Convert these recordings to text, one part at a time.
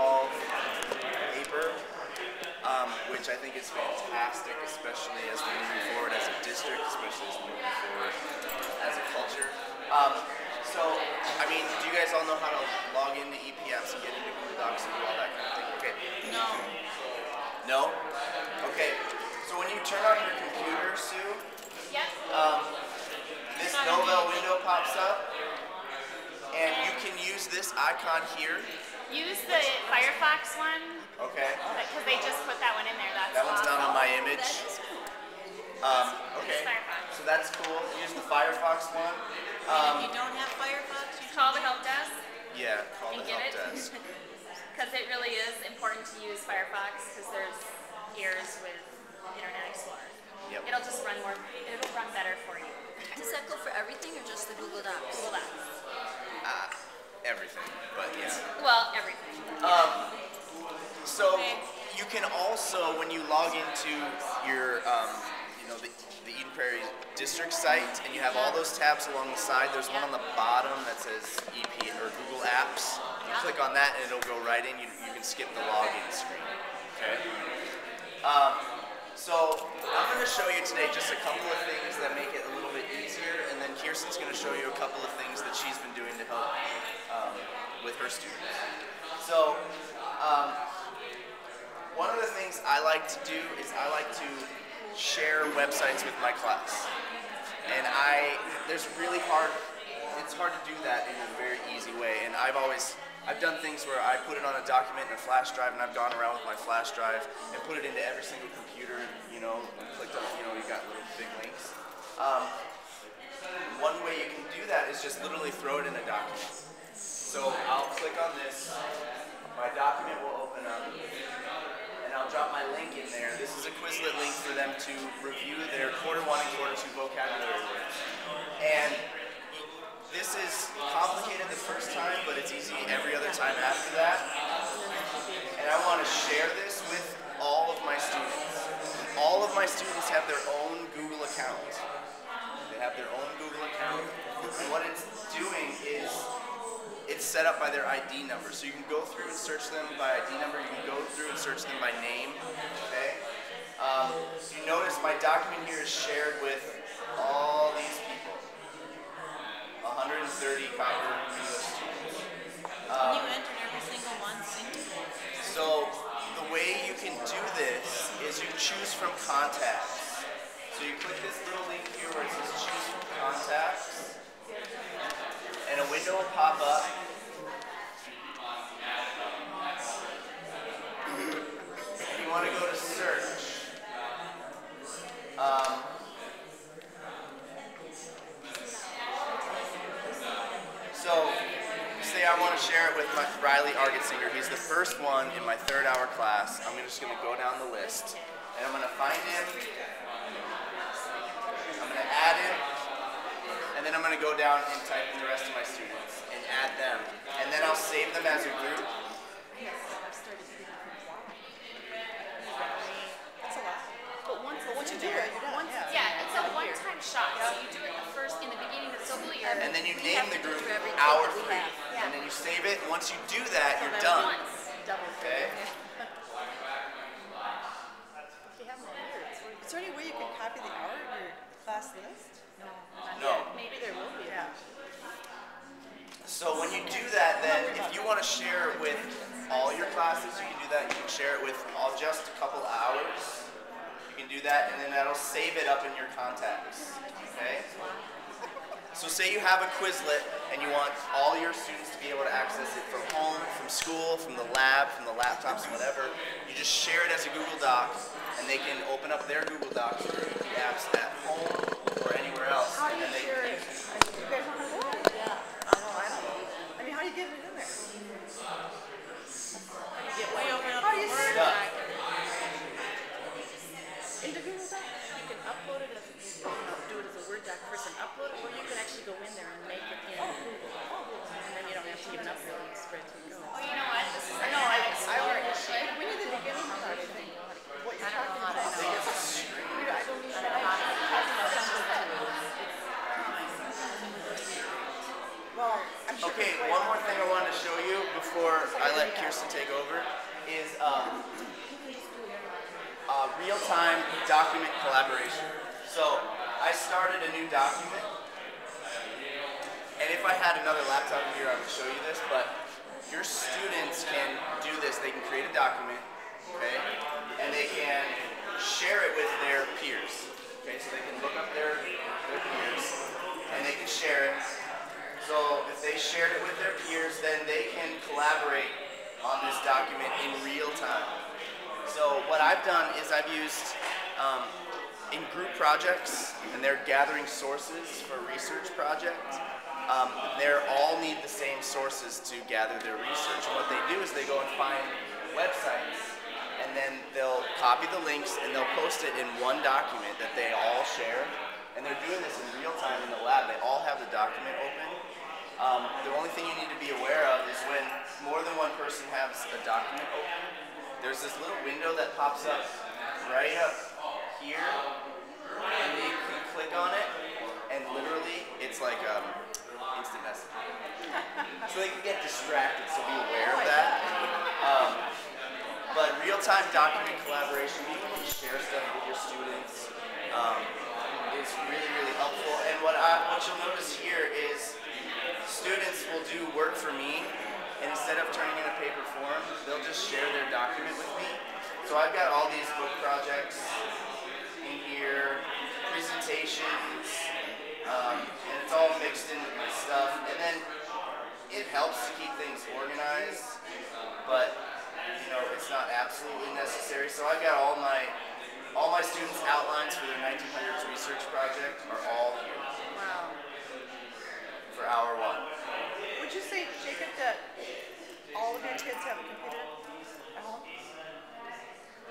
involve paper, which I think is fantastic, especially as we move forward as a district, especially as we move forward as a culture. So, I mean, do you guys all know how to log into EPFs and get into Google Docs and do all that kind of thing? Okay. No. No? Okay. So when you turn on your computer, Sue, Yes. This Novell window pops up, and you can use this icon here. Use the Firefox one. Okay. Because they just put that one in there. That's That one's awesome. not on my image. Okay. So that's cool. Use the Firefox one. If you don't have Firefox, you Call the help desk. Yeah, call and the get help it. desk. Because it really is important to use Firefox because there's errors with Internet Explorer. Yep. It'll just run more. It'll run better for you. Does that go for everything or just the Google Docs? Google Docs. Everything, but yeah. Well, everything. So you can also, when you log into your, the Eden Prairie district site, and you have all those tabs along the side. There's one on the bottom that says EP or Google Apps. You click on that, and it'll go right in. You can skip the login screen. Okay. So I'm going to show you today just a couple of things that make it a little bit easier, and then Kirsten's going to show you a couple of things that she's been doing to help with her students. So one of the things I like to do is I like to share websites with my class, and it's hard to do that in a very easy way, and I've done things where I put it on a document in a flash drive, and I've gone around with my flash drive and put it into every single computer, clicked on, you got little big links. One way you can do that is just literally throw it in a document. So I'll click on this, my document will open up, and I'll drop my link in there. This is a Quizlet link for them to review their quarter 1 and quarter 2 vocabulary words. And this is complicated the first time, but it's easy every other time after that. And I want to share this with all of my students. All of my students have their own Google account. They have their own Google account. And what it's doing is it's set up by their ID number. So you can go through and search them by ID number. You can go through and search them by name. Okay? You notice my document here is shared with all these people. 130 Copper English students. Can you enter every single one single? So the way you can do this is you choose from contacts. So you click this little link here where it says choose from contacts, and a window will pop up. If you want to go to search, so say I want to share it with my Riley Argetsinger. He's the first one in my 3rd hour class. I'm just going to go down the list, and I'm going to find him. I'm going to add him, and then I'm going to go down and type in the rest of my students and add them, and then I'll save them as a group. Once you do it, you're done. Yeah, it's a one-time shot. So you do it in the beginning of the school year. And then you name the group hour 3. And then you save it. Once you do that, you're done. Okay? Is there any way you can copy the hour in your class list? No. Maybe there will be. Yeah. So when you do that, then if you want to share it with all your classes, you can do that. You can share it with just a couple hours. You can do that, and then that'll save it up in your contacts. Okay? So say you have a Quizlet and you want all your students to be able to access it from home, from school, from the lab, from the laptops, whatever. You just share it as a Google Doc, and they can open up their Google Docs or the apps at home or anywhere else. How do you share it? You guys don't know how to do it? Yeah. I know. I mean, how do you get it in there? Get way over How do you Word save it? document. Into Google Docs? You can upload it as do it as a Word doc first and upload it, or you can actually go in there and make it in Google. And then you don't have to even upload it, it's ready to go. Oh, you know what? This is I know, we need the beginning part, I think, what you're talking about. I don't need that. years to take over, is real-time document collaboration. So I started a new document, and if I had another laptop here, I would show you this, but your students can do this. They can create a document, okay, and they can share it with their peers. Okay, so they can look up their peers, and they can share it. So if they shared it with their peers, then they can collaborate on this document in real time. So what I've done is I've used in group projects, and they're gathering sources for a research project. They all need the same sources to gather their research. And what they do is they go and find websites, and then they'll copy the links and they'll post it in one document that they all share. And they're doing this in real time in the lab. They all have the document open. The only thing you need to be aware of is when more than one person has a document open, there's this little window that pops up right up here, and you can click on it, and literally it's like instant messaging. So they can get distracted, so be aware of that. But real-time document collaboration, being able to share stuff with your students is really, really helpful. And what you'll notice here is students will do work for me, and instead of turning in a paper form, they'll just share their document with me. So I've got all these book projects in here, presentations, and it's all mixed in with my stuff. And then it helps to keep things organized, but you know, it's not absolutely necessary. So I've got all my students' outlines for their 1900s research project are all here. Wow. For hour one. Would you say, Jacob, that all of your kids have a computer at home?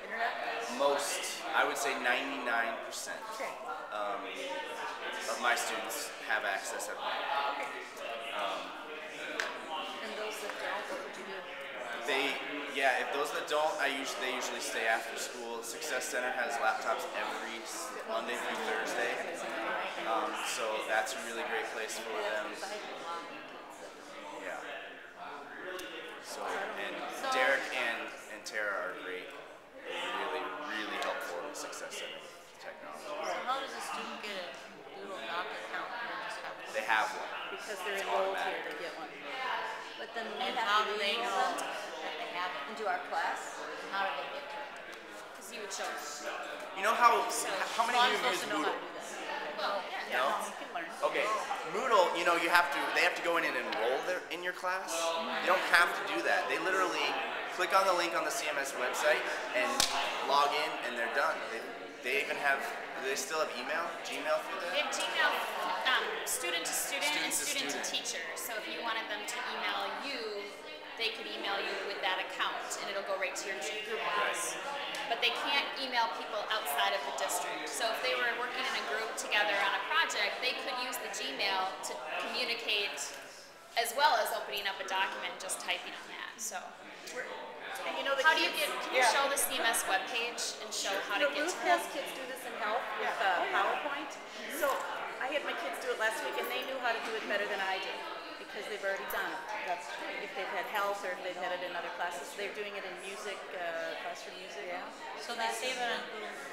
Internet? Most, I would say 99% Okay. of my students have access at home. And those that don't, what would you do? If those that don't, they usually stay after school. Success Center has laptops every Monday through Thursday, so that's a really great place for them. Yeah. So, and Derek and Tara are great. Really, really helpful in Success Center technology. So how does a student get a Doodle Doc account? They have one. Because they're enrolled here, they get one. But then And how how do do they they know know that they have it? into our class? How do they get to it? Because you would show us. You know how many Well, I'm of you use supposed to know how Moodle? to do that. Well, yeah. No? You can learn. Okay, Moodle, you know, they have to go in and enroll in your class. They don't have to do that. They literally click on the link on the CMS website and log in, and they're done. They even have, do they still have Gmail for They that? have Gmail student to student and Student to student to teacher. So if you wanted them to email you, they could email you with that account, and it'll go right to your group box. But they can't email people outside of the district. So if they were working in a group together on a project, they could use the Gmail to communicate as well as opening up a document and just typing on that. So And you know, the how do you kids, can you show the CMS webpage and show how to get Ruth to has kids do this in health with PowerPoint. So I had my kids do it last week, and they knew how to do it better than I did because they've already done it. That's if they've had health or if they've had it in other classes. They're doing it in music, classroom music. Yeah. So they save it on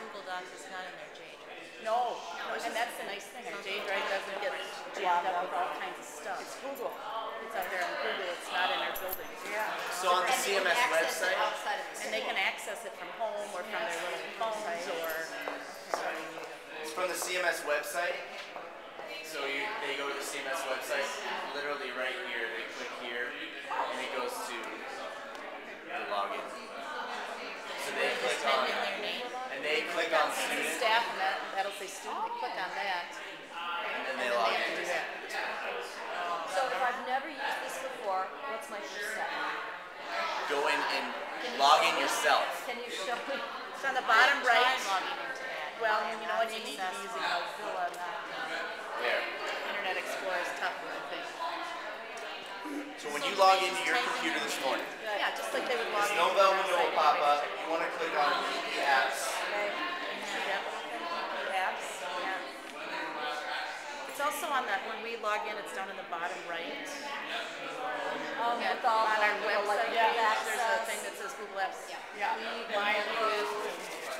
Google Docs, it's not in their J drive. No, and that's the nice thing. Our J drive doesn't get jammed up with all kinds of stuff. It's Google. It's out there on Google. It's not in our building. Yeah. So on the CMS website, outside of the And they can access it from home or from their little phones or. it's from the CMS website. So they go to the CMS website, literally right here, they click here, and it goes to the login. So they click Type on, in their name. and they click on student, Staff, and that'll say student. They click on that. and then they log They in. do that. So if I've never used this before, what's my first step? Go in and log in yourself. Can you show me? It's on the bottom Try right. logging into that. Well, you know what, you need to be using Mozilla, not There. Internet Explorer is tougher, I think. So when you log into your computer this morning, Yeah, just like they would log this in. Nobel window will pop up. You want to click on the apps. Okay. See that? Apps. Yeah. It's also also on that, when we log in, it's down in the bottom right. With all On our the website like, page, access. there's a thing that says Google Apps. Yeah. Why are used?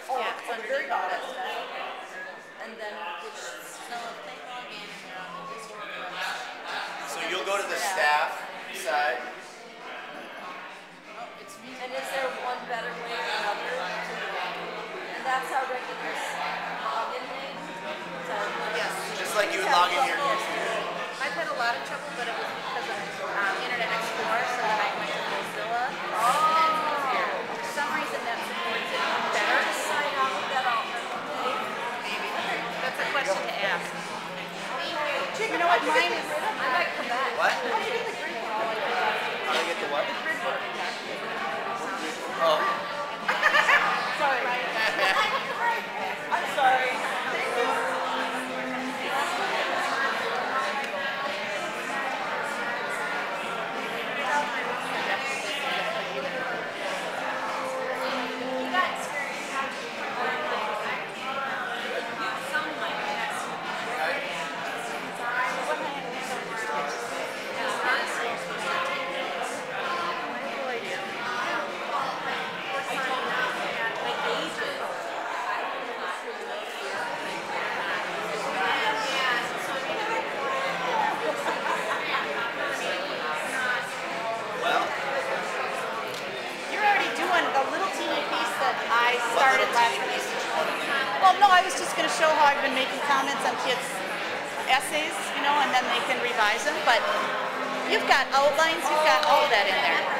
Oh, Yeah, it's the very underneath all that bottom. stuff. And then, so if they log in and they're on the district website. So you'll go to the staff side. And is there one better way or another to, and that's how regulars log in name? So, Yes. Just like you would log in your I've had a lot of trouble, but it was because of Internet Explorer, so then I went to Mozilla. Oh. And it's easier. For some reason, that supports it better. Sign out with that all. Maybe. That's a question to ask. You know what, mine is, I might come back. What? How do you do the grid work? How do I get the what? Grid work. Oh. Sorry. I'm sorry. Thank you. Well, You're already doing the little teeny piece that I what started little last teeny week. piece did you want to do? Well, no, I was just going to show how I've been making comments on kids' essays, and then they can revise them. But you've got outlines, you've got all that in there.